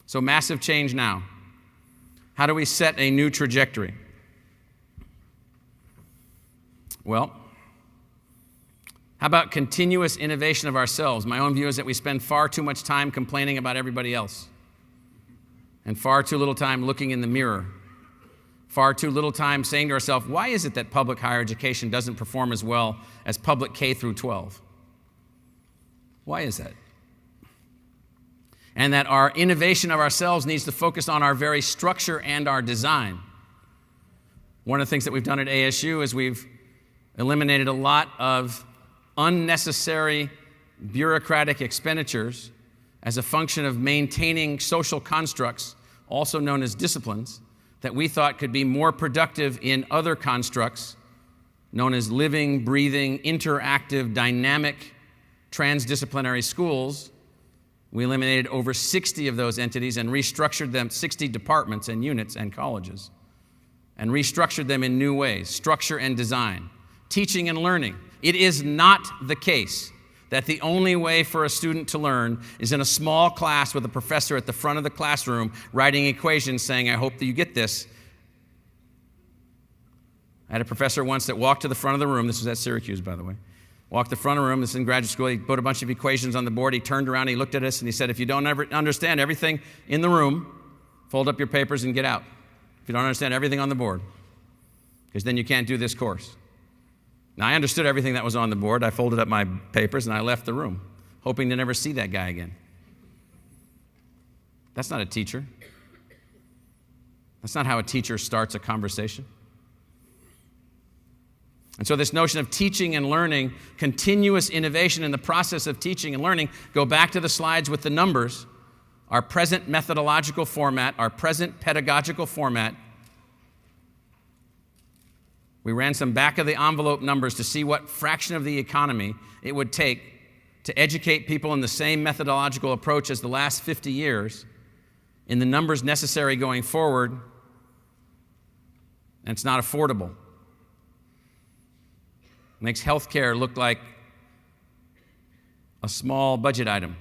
So massive change now. How do we set a new trajectory? Well, how about continuous innovation of ourselves? My own view is that we spend far too much time complaining about everybody else, and far too little time looking in the mirror. Far too little time saying to ourselves, why is it that public higher education doesn't perform as well as public K through 12? Why is that? And that our innovation of ourselves needs to focus on our very structure and our design. One of the things that we've done at ASU is we've eliminated a lot of unnecessary bureaucratic expenditures as a function of maintaining social constructs, also known as disciplines, that we thought could be more productive in other constructs known as living, breathing, interactive, dynamic, transdisciplinary schools. We eliminated over 60 of those entities and restructured them, 60 departments and units and colleges, and restructured them in new ways, structure and design, teaching and learning. It is not the case that the only way for a student to learn is in a small class with a professor at the front of the classroom writing equations saying, I hope that you get this. I had a professor once that walked to the front of the room. This was at Syracuse, by the way. Walked to the front of the room. This is in graduate school. He put a bunch of equations on the board. He turned around, he looked at us, and he said, if you don't ever understand everything in the room, fold up your papers and get out. If you don't understand everything on the board, because then you can't do this course. Now, I understood everything that was on the board. I folded up my papers and I left the room, hoping to never see that guy again. That's not a teacher. That's not how a teacher starts a conversation. And so this notion of teaching and learning, continuous innovation in the process of teaching and learning, go back to the slides with the numbers, our present methodological format, our present pedagogical format. We ran some back-of-the-envelope numbers to see what fraction of the economy it would take to educate people in the same methodological approach as the last 50 years in the numbers necessary going forward, and it's not affordable. It makes healthcare look like a small budget item.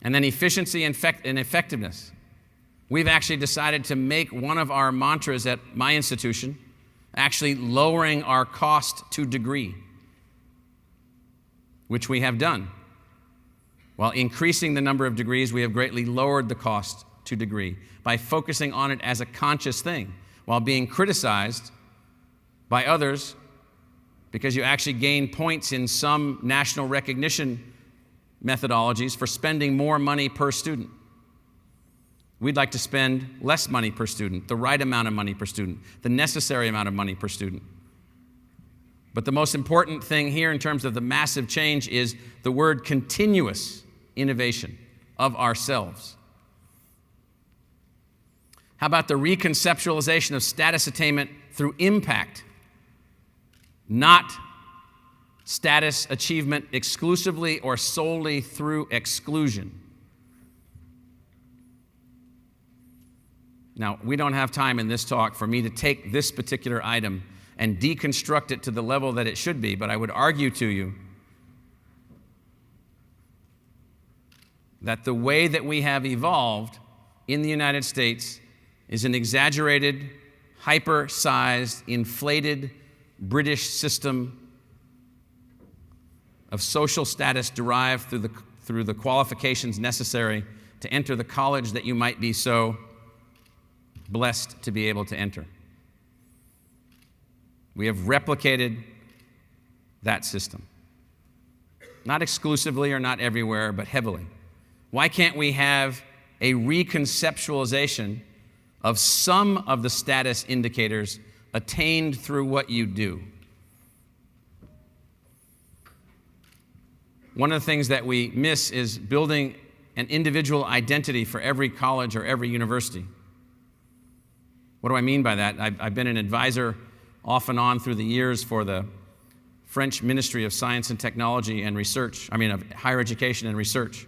And then efficiency and effectiveness. We've actually decided to make one of our mantras at my institution actually lowering our cost to degree, which we have done. While increasing the number of degrees, we have greatly lowered the cost to degree by focusing on it as a conscious thing, while being criticized by others because you actually gain points in some national recognition methodologies for spending more money per student. We'd like to spend less money per student, the right amount of money per student, the necessary amount of money per student. But the most important thing here in terms of the massive change is the word continuous innovation of ourselves. How about the reconceptualization of status attainment through impact, not status achievement exclusively or solely through exclusion? Now, we don't have time in this talk for me to take this particular item and deconstruct it to the level that it should be, but I would argue to you that the way that we have evolved in the United States is an exaggerated, hyper-sized, inflated British system of social status derived through the qualifications necessary to enter the college that you might be so blessed to be able to enter. We have replicated that system. Not exclusively or not everywhere, but heavily. Why can't we have a reconceptualization of some of the status indicators attained through what you do? One of the things that we miss is building an individual identity for every college or every university. What do I mean by that? I've been an advisor off and on through the years for the French Ministry of Science and Technology and Research, of Higher Education and Research.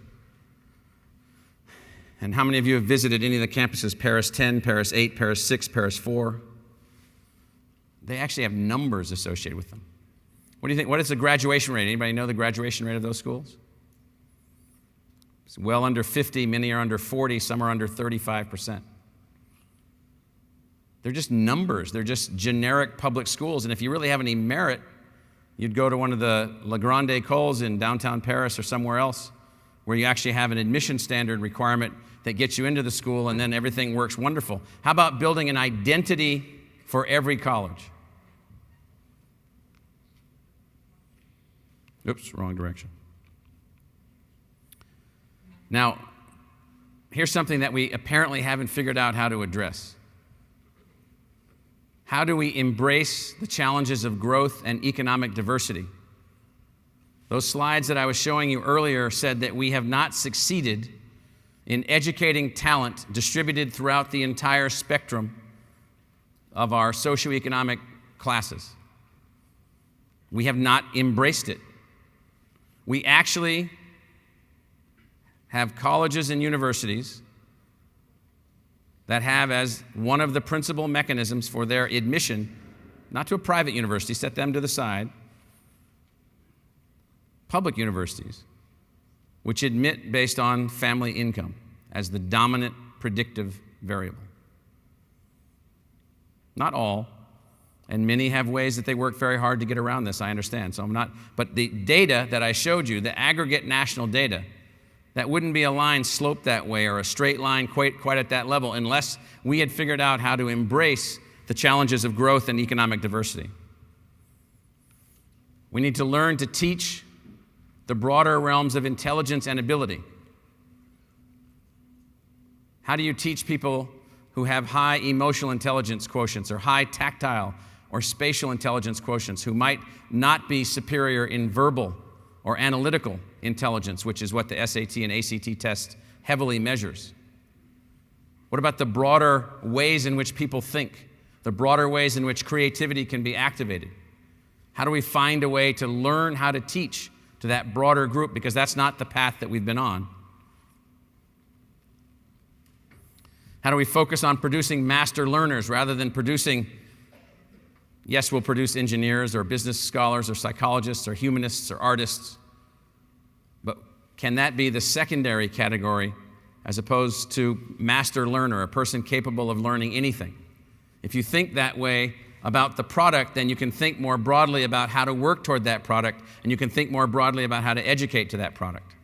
And how many of you have visited any of the campuses, Paris 10, Paris 8, Paris 6, Paris 4? They actually have numbers associated with them. What do you think? What is the graduation rate? Anybody know the graduation rate of those schools? It's well under 50, many are under 40, some are under 35%. They're just numbers. They're just generic public schools. And if you really have any merit, you'd go to one of the La Grande Écoles in downtown Paris or somewhere else where you actually have an admission standard requirement that gets you into the school, and then everything works wonderful. How about building an identity for every college? Oops, wrong direction. Now, here's something that we apparently haven't figured out how to address. How do we embrace the challenges of growth and economic diversity? Those slides that I was showing you earlier said that we have not succeeded in educating talent distributed throughout the entire spectrum of our socioeconomic classes. We have not embraced it. We actually have colleges and universities that have as one of the principal mechanisms for their admission, not to a private university, set them to the side, public universities, which admit based on family income as the dominant predictive variable. Not all, and many have ways that they work very hard to get around this, I understand. But the data that I showed you, the aggregate national data, that wouldn't be a line sloped that way or a straight line quite at that level unless we had figured out how to embrace the challenges of growth and economic diversity. We need to learn to teach the broader realms of intelligence and ability. How do you teach people who have high emotional intelligence quotients or high tactile or spatial intelligence quotients, who might not be superior in verbal or analytical intelligence, which is what the SAT and ACT test heavily measures? What about the broader ways in which people think, the broader ways in which creativity can be activated? How do we find a way to learn how to teach to that broader group? Because that's not the path that we've been on. How do we focus on producing master learners rather than producing, yes, we'll produce engineers or business scholars or psychologists or humanists or artists, but can that be the secondary category as opposed to master learner, a person capable of learning anything? If you think that way about the product, then you can think more broadly about how to work toward that product, and you can think more broadly about how to educate to that product.